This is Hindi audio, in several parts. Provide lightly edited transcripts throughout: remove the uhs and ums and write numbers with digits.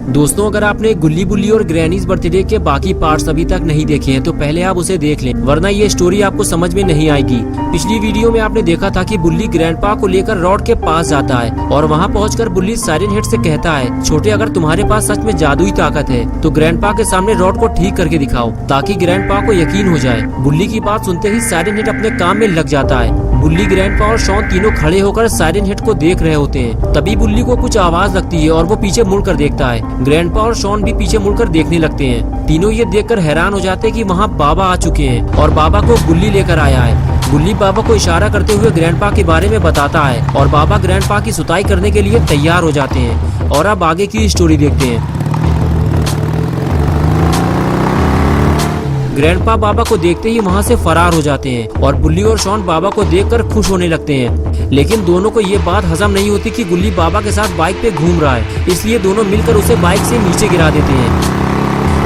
दोस्तों, अगर आपने गुल्ली बुल्ली और ग्रैनीज बर्थडे के बाकी पार्ट्स अभी तक नहीं देखे हैं तो पहले आप उसे देख लें, वरना ये स्टोरी आपको समझ में नहीं आएगी। पिछली वीडियो में आपने देखा था कि बुल्ली ग्रैंडपा को लेकर रॉड के पास जाता है और वहाँ पहुंचकर बुल्ली साइरन हेड से कहता है, छोटे, अगर तुम्हारे पास सच में जादुई ताकत है तो ग्रैंडपा के सामने रॉड को ठीक करके दिखाओ ताकि ग्रैंडपा को यकीन हो जाए। बुल्ली की बात सुनते ही साइरन हेड अपने काम में लग जाता है। बुल्ली, ग्रैंडपा और शॉन तीनों खड़े होकर साइरन हेड को देख रहे होते हैं। तभी बुल्ली को कुछ आवाज लगती है और वो पीछे मुड़कर देखता है। ग्रैंडपा और शॉन भी पीछे मुड़कर देखने लगते हैं। तीनों ये देखकर हैरान हो जाते हैं कि वहाँ बाबा आ चुके हैं और बाबा को बुल्ली लेकर आया है। बुल्ली बाबा को इशारा करते हुए ग्रैंडपा के बारे में बताता है और बाबा ग्रैंडपा की सुताई करने के लिए तैयार हो जाते हैं। और अब आगे की स्टोरी देखते हैं। ग्रैंडपा बाबा को देखते ही वहाँ से फरार हो जाते हैं और बुल्ली और शॉन बाबा को देखकर खुश होने लगते हैं। लेकिन दोनों को ये बात हजम नहीं होती कि गुल्ली बाबा के साथ बाइक पे घूम रहा है, इसलिए दोनों मिलकर उसे बाइक से नीचे गिरा देते हैं।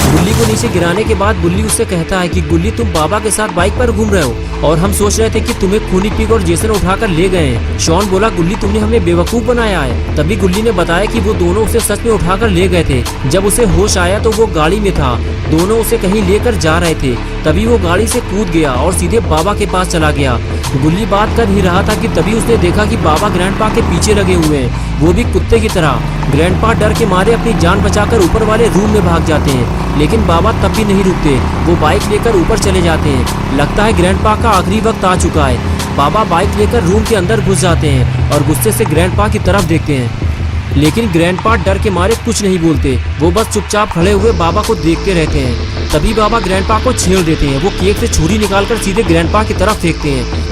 गुल्ली को नीचे गिराने के बाद बुल्ली उससे कहता है कि गुल्ली, तुम बाबा के साथ बाइक पर घूम रहे हो और हम सोच रहे थे कि तुम्हें खूनी पिग और जेसन उठाकर ले गए हैं। शॉन बोला, गुल्ली, तुमने हमें बेवकूफ बनाया है। तभी गुल्ली ने बताया कि वो दोनों उसे सच में उठाकर ले गए थे। जब उसे होश आया तो वो गाड़ी में था, दोनों उसे कहीं लेकर जा रहे थे। तभी वो गाड़ी से कूद गया और सीधे बाबा के पास चला गया। गुल्ली बात कर ही रहा था कि तभी उसने देखा कि बाबा ग्रैंडपा के पीछे लगे हुए हैं, वो भी कुत्ते की तरह। ग्रैंडपा डर के मारे अपनी जान बचाकर ऊपर वाले रूम में भाग जाते हैं, लेकिन बाबा तब भी नहीं रुकते। वो बाइक लेकर ऊपर चले जाते हैं। लगता है ग्रैंडपा का आखिरी वक्त आ चुका है। बाबा बाइक लेकर रूम के अंदर घुस जाते हैं और गुस्से से ग्रैंडपा की तरफ देखते हैं, लेकिन ग्रैंडपा डर के मारे कुछ नहीं बोलते। वो बस चुपचाप खड़े हुए बाबा को देखते रहते हैं। तभी बाबा ग्रैंडपा को छेड़ देते हैं। वो केक से छुरी निकालकर सीधे ग्रैंडपा की तरफ फेंकते हैं,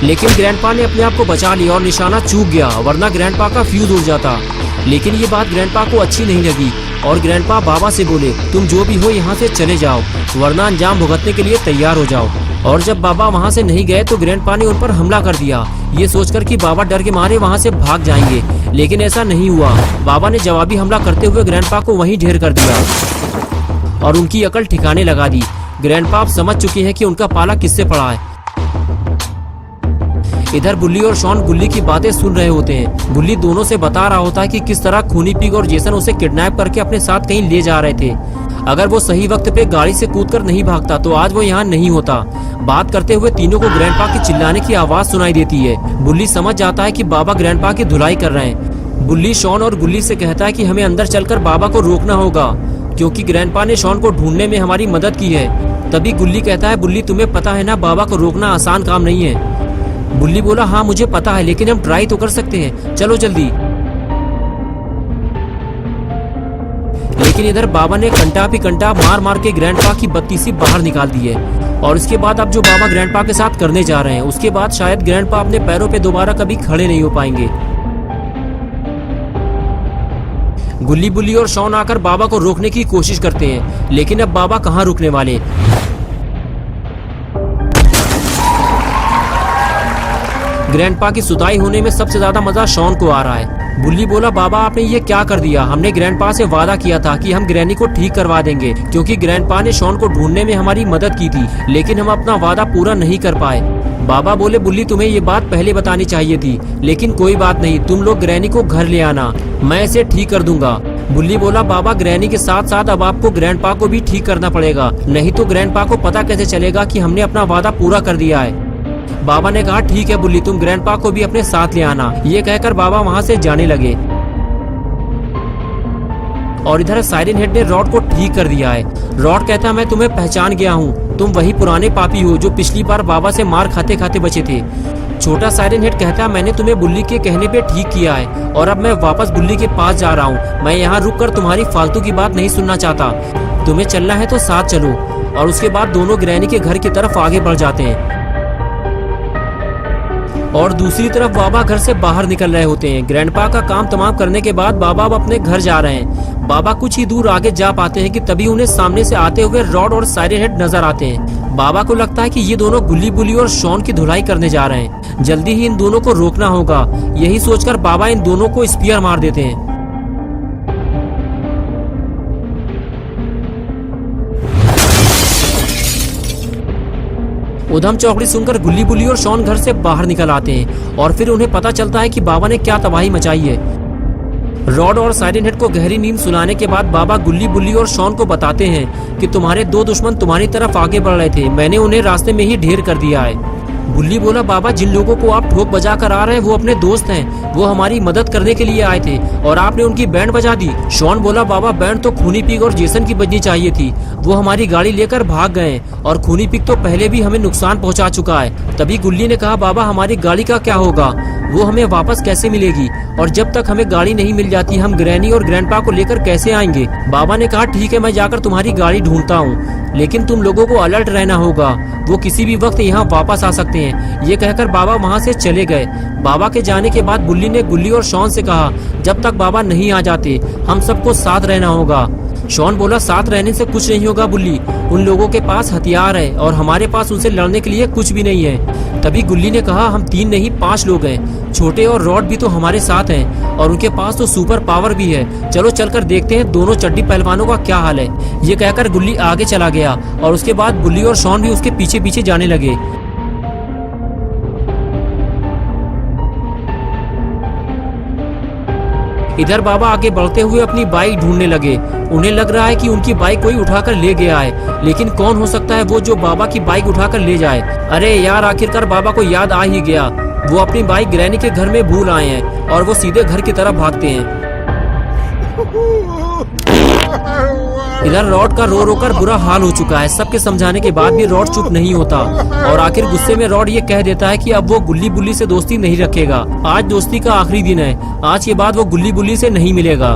लेकिन ग्रैंडपा ने अपने आप को बचा लिया और निशाना चूक गया, वरना ग्रैंडपा का फ्यूज उड़ जाता। लेकिन ये बात ग्रैंडपा को अच्छी नहीं लगी और ग्रैंडपा बाबा से बोले, तुम जो भी हो यहाँ से चले जाओ, वरना अंजाम भुगतने के लिए तैयार हो जाओ। और जब बाबा वहाँ से नहीं गए तो ग्रैंडपा ने उन पर हमला कर दिया, ये सोचकर कि बाबा डर के मारे वहाँ से भाग जाएंगे। लेकिन ऐसा नहीं हुआ। बाबा ने जवाबी हमला करते हुए ग्रैंडपा को वहीं ढेर कर दिया और उनकी अकल ठिकाने लगा दी। ग्रैंडपा अब समझ चुके हैं कि उनका पाला किससे पड़ा है। इधर बुल्ली और शॉन गुल्ली की बातें सुन रहे होते हैं। बुल्ली दोनों से बता रहा होता है कि किस तरह खूनी पिग और जेसन उसे किडनैप करके अपने साथ कहीं ले जा रहे थे। अगर वो सही वक्त पे गाड़ी से कूदकर नहीं भागता तो आज वो यहाँ नहीं होता। बात करते हुए तीनों को ग्रैंडपा की चिल्लाने की आवाज सुनाई देती है। बुल्ली समझ जाता है कि बाबा ग्रैंडपा की धुलाई कर रहे हैं। बुल्ली शॉन और गुल्ली से कहता है कि हमें अंदर चलकर बाबा को रोकना होगा, क्योंकि ग्रैंडपा ने शॉन को ढूंढने में हमारी मदद की है। तभी गुल्ली कहता है, बुल्ली, तुम्हें पता है ना, बाबा को रोकना आसान काम नहीं है। बुल्ली बोला, हाँ मुझे पता है, लेकिन हम ट्राई तो कर सकते हैं, चलो जल्दी। लेकिन इधर बाबा ने कंटा पे कंटा मार मार के ग्रैंडपा की बत्तीसी बाहर निकाल दी है। और इसके बाद अब जो बाबा ग्रैंडपा के साथ करने जा रहे हैं, उसके बाद शायद ग्रैंडपा अपने पैरों पे दोबारा कभी खड़े नहीं हो पाएंगे। गुल्ली, बुल्ली और शॉन आकर बाबा को रोकने की कोशिश करते हैं, लेकिन अब बाबा कहाँ रुकने वाले। ग्रैंडपा की सुताई होने में सबसे ज्यादा मजा शॉन को आ रहा है। बुल्ली बोला, बाबा आपने ये क्या कर दिया? हमने ग्रैंडपा से वादा किया था कि हम ग्रैनी को ठीक करवा देंगे, क्योंकि ग्रैंडपा ने शॉन को ढूंढने में हमारी मदद की थी, लेकिन हम अपना वादा पूरा नहीं कर पाए। बाबा बोले, बुल्ली, तुम्हें ये बात पहले बतानी चाहिए थी, लेकिन कोई बात नहीं, तुम लोग ग्रैनी को घर ले आना, मैं इसे ठीक कर दूंगा। बुल्ली बोला, बाबा ग्रैनी के साथ साथ अब आपको ग्रैंडपा को भी ठीक करना पड़ेगा, नहीं तो ग्रैंडपा को पता कैसे चलेगा कि हमने अपना वादा पूरा कर दिया है। बाबा ने कहा, ठीक है बुल्ली, तुम ग्रैंडपा को भी अपने साथ ले आना। ये कहकर बाबा वहाँ से जाने लगे और इधर साइरन हेड ने रॉड को ठीक कर दिया है। रॉड कहता, मैं तुम्हें पहचान गया हूँ, तुम वही पुराने पापी हो जो पिछली बार बाबा से मार खाते खाते बचे थे। छोटा साइरन हेड कहता, मैंने तुम्हें बुल्ली के कहने पे ठीक किया है और अब मैं वापस बुल्ली के पास जा रहा हूँ। मैं यहाँ रुक कर तुम्हारी फालतू की बात नहीं सुनना चाहता, तुम्हें चलना है तो साथ चलो। और उसके बाद दोनों ग्रैनी के घर की तरफ आगे बढ़ जाते हैं और दूसरी तरफ बाबा घर से बाहर निकल रहे होते हैं। ग्रैंडपा का काम तमाम करने के बाद बाबा अब अपने घर जा रहे हैं। बाबा कुछ ही दूर आगे जा पाते हैं कि तभी उन्हें सामने से आते हुए रॉड और साइरन हेड नजर आते हैं। बाबा को लगता है कि ये दोनों गुल्ली, बुल्ली और शॉन की धुलाई करने जा रहे हैं, जल्दी ही इन दोनों को रोकना होगा। यही सोचकर बाबा इन दोनों को स्पीयर मार देते हैं। उधम चौकड़ी सुनकर गुल्ली, बुल्ली और शॉन घर से बाहर निकल आते हैं और फिर उन्हें पता चलता है कि बाबा ने क्या तबाही मचाई है। रॉड और साइरन हेड को गहरी नींद सुलाने के बाद बाबा गुल्ली, बुल्ली और शॉन को बताते हैं कि तुम्हारे दो दुश्मन तुम्हारी तरफ आगे बढ़ रहे थे, मैंने उन्हें रास्ते में ही ढेर कर दिया है। बुल्ली बोला, बाबा जिन लोगों को आप ठोक बजा कर आ रहे हैं वो अपने दोस्त हैं, वो हमारी मदद करने के लिए आए थे और आपने उनकी बैंड बजा दी। शॉन बोला, बाबा बैंड तो खूनी पिग और जेसन की बजनी चाहिए थी, वो हमारी गाड़ी लेकर भाग गए और खूनी पिग तो पहले भी हमें नुकसान पहुंचा चुका है। तभी गुल्ली ने कहा, बाबा हमारी गाड़ी का क्या होगा, वो हमें वापस कैसे मिलेगी, और जब तक हमें गाड़ी नहीं मिल जाती हम ग्रैनी और ग्रैंडपा को लेकर कैसे आएंगे। बाबा ने कहा, ठीक है मैं जाकर तुम्हारी गाड़ी ढूंढता हूँ, लेकिन तुम लोगों को अलर्ट रहना होगा, वो किसी भी वक्त यहाँ वापस आ सकते हैं। ये कहकर बाबा वहाँ से चले गए। बाबा के जाने के बाद बुल्ली ने गुल्ली और शॉन से कहा, जब तक बाबा नहीं आ जाते हम सबको साथ रहना होगा। शॉन बोला, साथ रहने से कुछ नहीं होगा बुल्ली, उन लोगों के पास हथियार है और हमारे पास उनसे लड़ने के लिए कुछ भी नहीं है। तभी गुल्ली ने कहा, हम 3 नहीं 5 लोग हैं, छोटे और रॉड भी तो हमारे साथ हैं और उनके पास तो सुपर पावर भी है, चलो चलकर देखते हैं दोनों चड्डी पहलवानों का क्या हाल है। ये कहकर गुल्ली आगे चला गया और उसके बाद बुल्ली और शॉन भी उसके पीछे पीछे जाने लगे। इधर बाबा आगे बढ़ते हुए अपनी बाइक ढूंढने लगे। उन्हें लग रहा है कि उनकी बाइक कोई उठाकर ले गया है, लेकिन कौन हो सकता है वो जो बाबा की बाइक उठाकर ले जाए। अरे यार, आखिरकार बाबा को याद आ ही गया, वो अपनी बाइक ग्रैनी के घर में भूल आए हैं और वो सीधे घर की तरफ भागते हैं। इधर रॉड का रो रो कर बुरा हाल हो चुका है। सबके समझाने के बाद भी रॉड चुप नहीं होता और आखिर गुस्से में रॉड ये कह देता है कि अब वो गुल्ली बुल्ली से दोस्ती नहीं रखेगा। आज दोस्ती का आखिरी दिन है, आज के बाद वो गुल्ली बुल्ली से नहीं मिलेगा।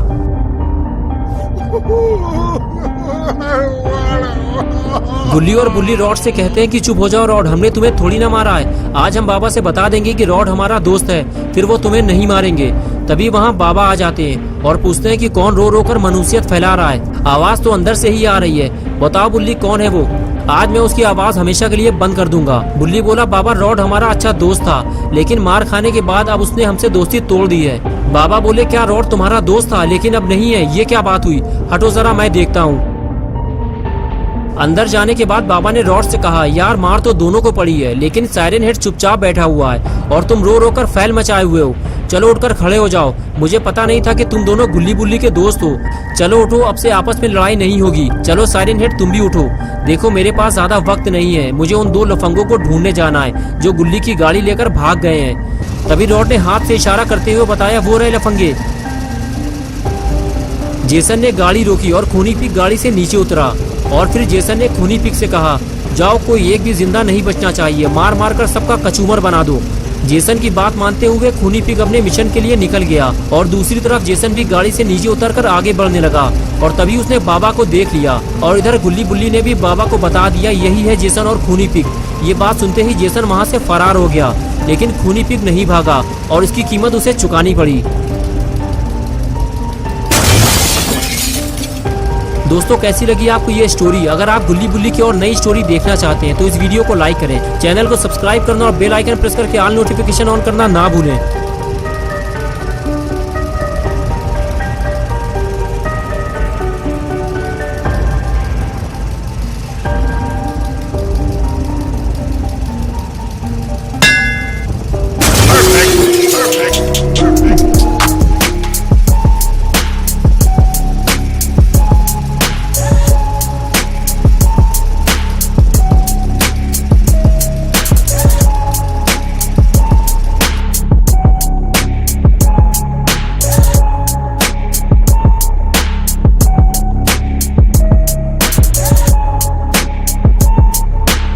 गुल्ली और बुल्ली रॉड से कहते हैं कि चुप हो जाओ रॉड, हमने तुम्हें थोड़ी ना मारा है, आज हम बाबा से बता देंगे कि रॉड हमारा दोस्त है, फिर वो तुम्हें नहीं मारेंगे। तभी वहाँ बाबा आ जाते हैं और पूछते हैं कि कौन रो रो कर मनुष्यत फैला रहा है, आवाज तो अंदर से ही आ रही है, बताओ बुल्ली कौन है वो, आज मैं उसकी आवाज हमेशा के लिए बंद कर दूंगा। बुल्ली बोला, बाबा रॉड हमारा अच्छा दोस्त था, लेकिन मार खाने के बाद अब उसने हमसे दोस्ती तोड़ दी है। बाबा बोले, क्या रॉड तुम्हारा दोस्त था लेकिन अब नहीं है, ये क्या बात हुई, हटो जरा मैं देखता हूँ। अंदर जाने के बाद बाबा ने रॉड से कहा, यार मार तो दोनों को पड़ी है, लेकिन साइरन हेड चुपचाप बैठा हुआ है और तुम रो रो कर फैल मचाए हुए हो, चलो उठकर खड़े हो जाओ, मुझे पता नहीं था कि तुम दोनों गुल्ली बुल्ली के दोस्त हो, चलो उठो, अब से आपस में लड़ाई नहीं होगी। चलो साइरन हेड तुम भी उठो, देखो मेरे पास ज्यादा वक्त नहीं है, मुझे उन 2 लफंगों को ढूंढने जाना है जो गुल्ली की गाड़ी लेकर भाग गए हैं। तभी रॉड ने हाथ से इशारा करते हुए बताया, वो रहे लफंगे। जेसन ने गाड़ी रोकी और खूनी पिग गाड़ी से नीचे उतरा और फिर जेसन ने खूनी पिग से कहा, जाओ कोई एक भी जिंदा नहीं बचना चाहिए, मार मार कर सबका कचूमर बना दो। जेसन की बात मानते हुए खूनी पिग अपने मिशन के लिए निकल गया और दूसरी तरफ जेसन भी गाड़ी से नीचे उतरकर आगे बढ़ने लगा और तभी उसने बाबा को देख लिया और इधर गुल्ली बुल्ली ने भी बाबा को बता दिया, यही है जेसन और खूनी पिग। ये बात सुनते ही जेसन वहाँ से फरार हो गया, लेकिन खूनी पिग नहीं भागा और इसकी कीमत उसे चुकानी पड़ी। दोस्तों कैसी लगी आपको ये स्टोरी? अगर आप गुल्ली बुल्ली की और नई स्टोरी देखना चाहते हैं तो इस वीडियो को लाइक करें, चैनल को सब्सक्राइब करना और बेल आइकन प्रेस करके ऑल नोटिफिकेशन ऑन करना ना भूलें।